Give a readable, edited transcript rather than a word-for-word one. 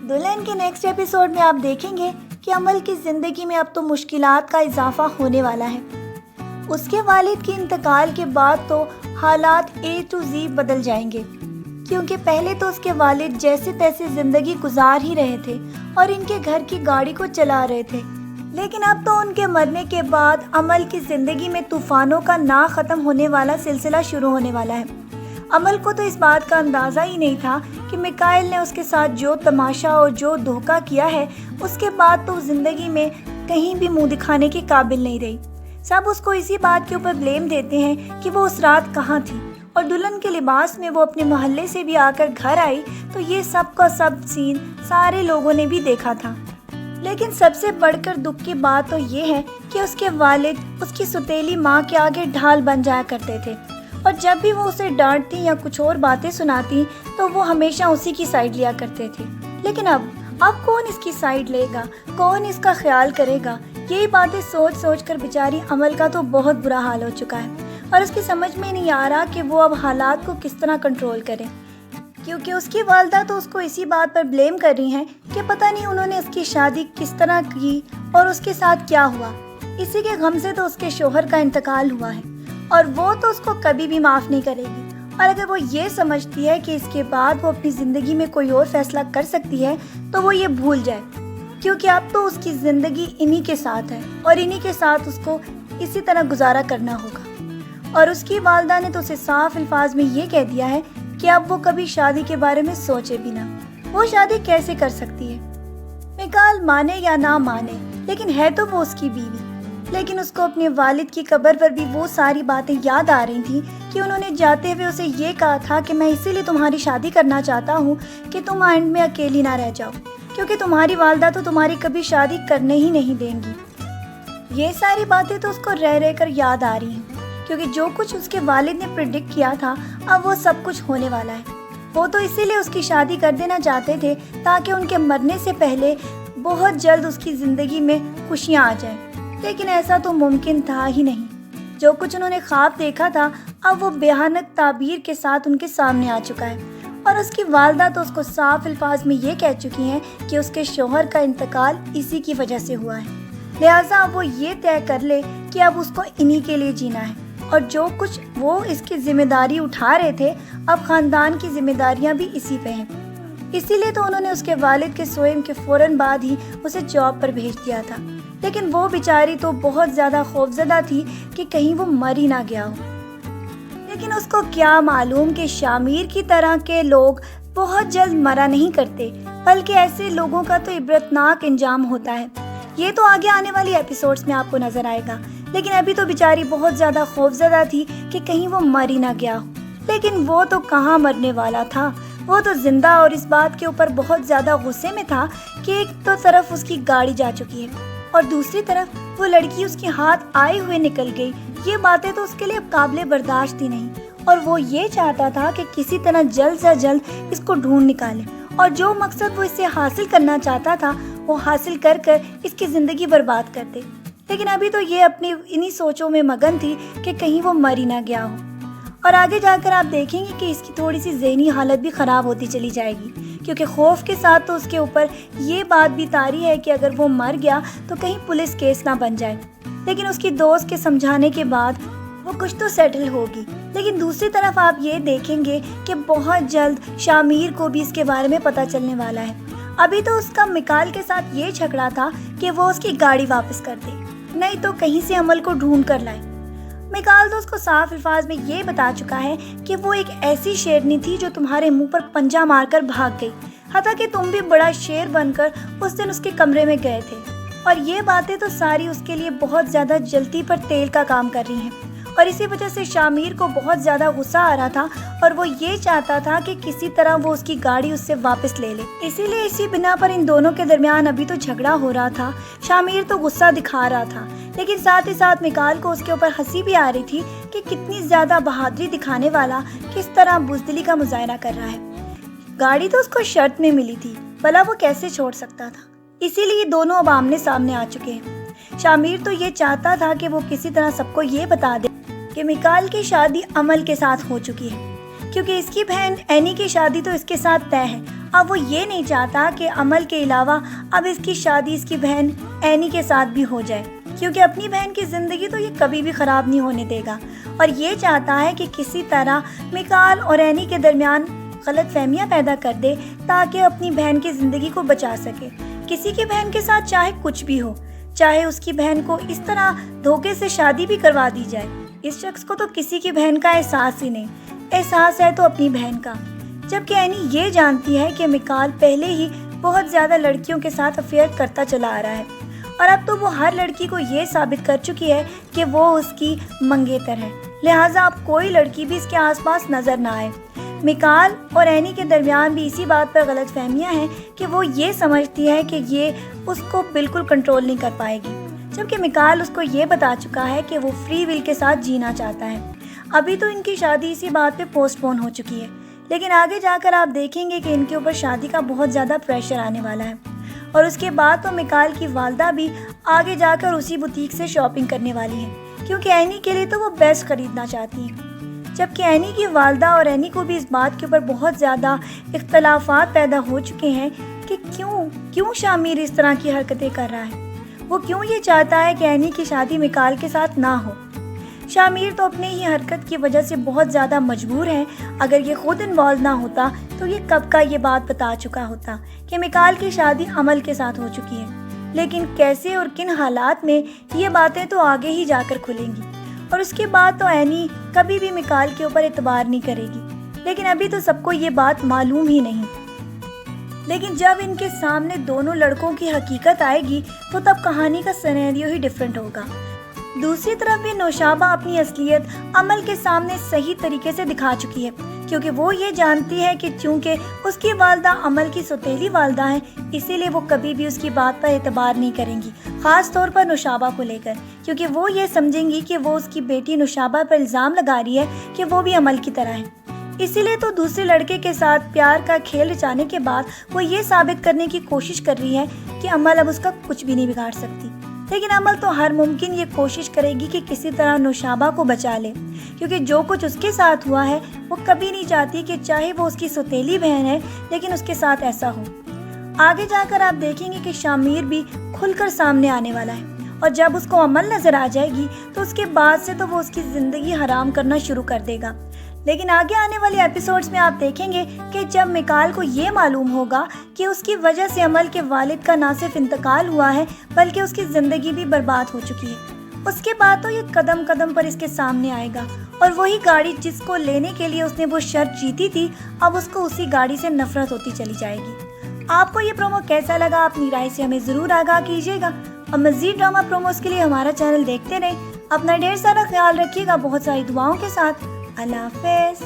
دلہن کے next episode میں آپ دیکھیں گے کہ عمل کی زندگی میں اب تو مشکلات کا اضافہ ہونے والا ہے۔ اس کے والد کے انتقال کے بعد تو حالات A to Z بدل جائیں گے، کیونکہ پہلے تو اس کے والد جیسے تیسے زندگی گزار ہی رہے تھے اور ان کے گھر کی گاڑی کو چلا رہے تھے، لیکن اب تو ان کے مرنے کے بعد عمل کی زندگی میں طوفانوں کا نہ ختم ہونے والا سلسلہ شروع ہونے والا ہے۔ عمل کو تو اس بات کا اندازہ ہی نہیں تھا کہ میکائل نے اس کے ساتھ جو تماشا اور جو دھوکہ کیا ہے، اس کے بعد تو زندگی میں کہیں بھی منہ دکھانے کے قابل نہیں رہی۔ سب اس کو اسی بات کے اوپر بلیم دیتے ہیں کہ وہ اس رات کہاں تھی، اور دلہن کے لباس میں وہ اپنے محلے سے بھی آ کر گھر آئی تو یہ سب کا سب سین سارے لوگوں نے بھی دیکھا تھا۔ لیکن سب سے بڑھ کر دکھ کی بات تو یہ ہے کہ اس کے والد اس کی سوتیلی ماں کے آگے ڈھال بن جایا کرتے تھے، اور جب بھی وہ اسے ڈانٹتی یا کچھ اور باتیں سناتی تو وہ ہمیشہ اسی کی سائیڈ لیا کرتے تھے۔ لیکن اب کون اس کی سائیڈ لے گا، کون اس کا خیال کرے گا؟ یہی باتیں سوچ سوچ کر بیچاری عمل کا تو بہت برا حال ہو چکا ہے، اور اس کی سمجھ میں نہیں آ رہا کہ وہ اب حالات کو کس طرح کنٹرول کرے، کیونکہ اس کی والدہ تو اس کو اسی بات پر بلیم کر رہی ہیں کہ پتہ نہیں انہوں نے اس کی شادی کس طرح کی اور اس کے ساتھ کیا ہوا۔ اسی کے غم سے تو اس کے شوہر کا انتقال ہوا ہے، اور وہ تو اس کو کبھی بھی معاف نہیں کرے گی۔ اور اگر وہ یہ سمجھتی ہے کہ اس کے بعد وہ اپنی زندگی میں کوئی اور فیصلہ کر سکتی ہے تو وہ یہ بھول جائے، کیونکہ اب تو اس کی زندگی انہی کے ساتھ ہے اور انہی کے ساتھ اس کو اسی طرح گزارا کرنا ہوگا۔ اور اس کی والدہ نے تو اسے صاف الفاظ میں یہ کہہ دیا ہے کہ اب وہ کبھی شادی کے بارے میں سوچے بھی نہ، وہ شادی کیسے کر سکتی ہے۔ میکال مانے یا نہ مانے، لیکن ہے تو وہ اس کی بیوی۔ لیکن اس کو اپنے والد کی قبر پر بھی وہ ساری باتیں یاد آ رہی تھیں کہ انہوں نے جاتے ہوئے اسے یہ کہا تھا کہ میں اسی لیے تمہاری شادی کرنا چاہتا ہوں کہ تم اینڈ میں اکیلی نہ رہ جاؤ، کیونکہ تمہاری والدہ تو تمہاری کبھی شادی کرنے ہی نہیں دیں گی۔ یہ ساری باتیں تو اس کو رہ رہ کر یاد آ رہی ہیں، کیونکہ جو کچھ اس کے والد نے پریڈکٹ کیا تھا اب وہ سب کچھ ہونے والا ہے۔ وہ تو اسی لیے اس کی شادی کر دینا چاہتے تھے تاکہ ان کے مرنے سے پہلے بہت جلد اس کی زندگی میں خوشیاں آ جائیں، لیکن ایسا تو ممکن تھا ہی نہیں۔ جو کچھ انہوں نے خواب دیکھا تھا اب وہ بھیانک تعبیر کے ساتھ ان کے سامنے آ چکا ہے، اور اس کی والدہ تو اس کو صاف الفاظ میں یہ کہہ چکی ہیں کہ اس کے شوہر کا انتقال اسی کی وجہ سے ہوا ہے، لہٰذا اب وہ یہ طے کر لے کہ اب اس کو انہی کے لیے جینا ہے، اور جو کچھ وہ اس کی ذمہ داری اٹھا رہے تھے اب خاندان کی ذمہ داریاں بھی اسی پہ ہیں۔ اسی لیے تو انہوں نے اس کے والد کے سوئے کے فوراً بعد ہی اسے جاب پر بھیج دیا تھا، لیکن وہ بیچاری تو بہت زیادہ خوفزدہ تھی کہ کہیں وہ مر ہی نہ گیا ہو۔ لیکن اس کو کیا معلوم کہ شامیر کی طرح کے لوگ بہت جلد مرا نہیں کرتے، بلکہ ایسے لوگوں کا تو عبرتناک انجام ہوتا ہے۔ یہ تو آگے آنے والی ایپیسوڈز میں آپ کو نظر آئے گا، لیکن ابھی تو بیچاری بہت زیادہ خوفزدہ تھی کہ کہیں وہ مر ہی نہ گیا ہو۔ لیکن وہ تو کہاں مرنے والا تھا، وہ تو زندہ اور اس بات کے اوپر بہت زیادہ غصے میں تھا کہ ایک تو طرف اس کی گاڑی جا چکی ہے اور دوسری طرف وہ لڑکی اس کے ہاتھ آئے ہوئے نکل گئی۔ یہ باتیں تو اس کے لیے قابل برداشت ہی نہیں، اور وہ یہ چاہتا تھا کہ کسی طرح جلد سے جلد اس کو ڈھونڈ نکالے، اور جو مقصد وہ اس سے حاصل کرنا چاہتا تھا وہ حاصل کر کر اس کی زندگی برباد کر دے۔ لیکن ابھی تو یہ اپنی انہی سوچوں میں مگن تھی کہ کہیں وہ مر ہی نہ گیا ہو، اور آگے جا کر آپ دیکھیں گے کہ اس کی تھوڑی سی ذہنی حالت بھی خراب ہوتی چلی جائے گی، کیونکہ خوف کے ساتھ تو اس کے اوپر یہ بات بھی طاری ہے کہ اگر وہ مر گیا تو کہیں پولیس کیس نہ بن جائے۔ لیکن اس کی دوست کے سمجھانے کے بعد وہ کچھ تو سیٹل ہوگی۔ لیکن دوسری طرف آپ یہ دیکھیں گے کہ بہت جلد شامیر کو بھی اس کے بارے میں پتہ چلنے والا ہے۔ ابھی تو اس کا میکال کے ساتھ یہ جھگڑا تھا کہ وہ اس کی گاڑی واپس کر دے، نہیں تو کہیں سے عمل کو ڈھونڈ کر لائے۔ میکال تو اس کو صاف الفاظ میں یہ بتا چکا ہے کہ وہ ایک ایسی شیرنی تھی جو تمہارے منہ پر پنجہ مار کر بھاگ گئی، حتیٰ کہ تم بھی بڑا شیر بن کر اس دن اس کے کمرے میں گئے تھے۔ اور یہ باتیں تو ساری اس کے لیے بہت زیادہ جلتی پر تیل کا کام کر رہی ہیں، اور اسی وجہ سے شامیر کو بہت زیادہ غصہ آ رہا تھا، اور وہ یہ چاہتا تھا کہ کسی طرح وہ اس کی گاڑی اس سے واپس لے لے۔ اسی لیے اسی بنا پر ان دونوں کے درمیان ابھی تو جھگڑا ہو رہا تھا۔ شامیر تو غصہ دکھا رہا تھا، لیکن ساتھ ہی ساتھ میکال کو اس کے اوپر ہنسی بھی آ رہی تھی کہ کتنی زیادہ بہادری دکھانے والا کس طرح بزدلی کا مظاہرہ کر رہا ہے۔ گاڑی تو اس کو شرط میں ملی تھی، بھلا وہ کیسے چھوڑ سکتا تھا؟ اسی لیے دونوں اب آمنے سامنے آ چکے ہیں۔ شامیر تو یہ چاہتا تھا کہ وہ کسی طرح سب کو یہ بتا دے کہ میکال کی شادی عمل کے ساتھ ہو چکی ہے، کیونکہ اس کی بہن اینی کی شادی تو اس کے ساتھ طے ہے۔ اب وہ یہ نہیں چاہتا کہ عمل کے علاوہ اب اس کی شادی اس کی بہن اینی کے ساتھ بھی ہو جائے، کیونکہ اپنی بہن کی زندگی تو یہ کبھی بھی خراب نہیں ہونے دے گا، اور یہ چاہتا ہے کہ کسی طرح میکال اور اینی کے درمیان غلط فہمیاں پیدا کر دے تاکہ اپنی بہن کی زندگی کو بچا سکے۔ کسی کی بہن کے ساتھ چاہے کچھ بھی ہو، چاہے اس کی بہن کو اس طرح دھوکے سے شادی بھی کروا دی جائے، اس شخص کو تو کسی کی بہن کا احساس ہی نہیں، احساس ہے تو اپنی بہن کا۔ جبکہ اینی یہ جانتی ہے کہ میکال پہلے ہی بہت زیادہ لڑکیوں کے ساتھ افیئر کرتا چلا آ رہا ہے، اور اب تو وہ ہر لڑکی کو یہ ثابت کر چکی ہے کہ وہ اس کی منگیتر ہے، لہٰذا اب کوئی لڑکی بھی اس کے آس پاس نظر نہ آئے۔ میکال اور اینی کے درمیان بھی اسی بات پر غلط فہمیاں ہیں کہ وہ یہ سمجھتی ہے کہ یہ اس کو بالکل کنٹرول نہیں کر پائے گی، جبکہ میکال اس کو یہ بتا چکا ہے کہ وہ فری ول کے ساتھ جینا چاہتا ہے۔ ابھی تو ان کی شادی اسی بات پہ پوسٹ پون ہو چکی ہے، لیکن آگے جا کر آپ دیکھیں گے کہ ان کے اوپر شادی کا بہت زیادہ پریشر آنے والا ہے، اور اس کے بعد تو میکال کی والدہ بھی آگے جا کر اسی بوتیک سے شاپنگ کرنے والی ہیں، کیونکہ اینی کے لیے تو وہ بیسٹ خریدنا چاہتی ہیں۔ جبکہ اینی کی والدہ اور اینی کو بھی اس بات کے اوپر بہت زیادہ اختلافات پیدا ہو چکے ہیں کہ کیوں شامیر اس طرح کی حرکتیں کر رہا ہے، وہ کیوں یہ چاہتا ہے کہ اینی کی شادی میکال کے ساتھ نہ ہو۔ شامیر تو اپنی ہی حرکت کی وجہ سے بہت زیادہ مجبور ہے، اگر یہ خود انوالو نہ ہوتا تو یہ کب کا یہ بات بتا چکا ہوتا کہ میکال کی شادی عمل کے ساتھ ہو چکی ہے، لیکن کیسے اور کن حالات میں یہ باتیں تو آگے ہی جا کر کھلیں گی، اور اس کے بعد تو اینی کبھی بھی میکال کے اوپر اعتبار نہیں کرے گی، لیکن ابھی تو سب کو یہ بات معلوم ہی نہیں۔ لیکن جب ان کے سامنے دونوں لڑکوں کی حقیقت آئے گی تو تب کہانی کا سینیریو ہی ڈیفرنٹ ہوگا۔ دوسری طرف بھی نوشابہ اپنی اصلیت عمل کے سامنے صحیح طریقے سے دکھا چکی ہے، کیونکہ وہ یہ جانتی ہے کہ چونکہ اس کی والدہ عمل کی سوتیلی والدہ ہیں، اسی لیے وہ کبھی بھی اس کی بات پر اعتبار نہیں کریں گی، خاص طور پر نوشابہ کو لے کر، کیونکہ وہ یہ سمجھیں گی کہ وہ اس کی بیٹی نوشابہ پر الزام لگا رہی ہے کہ وہ بھی عمل کی طرح ہے۔ اسی لیے تو دوسرے لڑکے کے ساتھ پیار کا کھیل رچانے کے بعد وہ یہ ثابت کرنے کی کوشش کر رہی ہے کہ عمل اب اس کا کچھ بھی نہیں بگاڑ سکتی، لیکن عمل تو ہر ممکن یہ کوشش کرے گی کہ کسی طرح نوشابہ کو بچا لے، کیونکہ جو کچھ اس کے ساتھ ہوا ہے وہ کبھی نہیں چاہتی کہ چاہے وہ اس کی سوتیلی بہن ہے لیکن اس کے ساتھ ایسا ہو۔ آگے جا کر آپ دیکھیں گے کہ شامیر بھی کھل کر سامنے آنے والا ہے، اور جب اس کو عمل نظر آ جائے گی تو اس کے بعد سے تو وہ اس کی زندگی حرام کرنا شروع کر دے گا۔ لیکن آگے آنے والے ایپیسوڈز میں آپ دیکھیں گے کہ جب میکال کو یہ معلوم ہوگا کہ اس کی وجہ سے عمل کے والد کا نہ صرف انتقال ہوا ہے بلکہ اس کی زندگی بھی برباد ہو چکی ہے، اس کے بعد تو یہ قدم قدم پر اس کے سامنے آئے گا، اور وہی گاڑی جس کو لینے کے لیے اس نے وہ شرط جیتی تھی اب اس کو اسی گاڑی سے نفرت ہوتی چلی جائے گی۔ آپ کو یہ پرومو کیسا لگا؟ اپنی رائے سے ہمیں ضرور آگاہ کیجیے گا، اور مزید ڈرامہ پروموز کے لیے ہمارا چینل دیکھتے رہیں۔ اپنا ڈھیر سارا خیال رکھیے گا، بہت ساری دعاؤں کے ساتھ۔ اللہ حافظ۔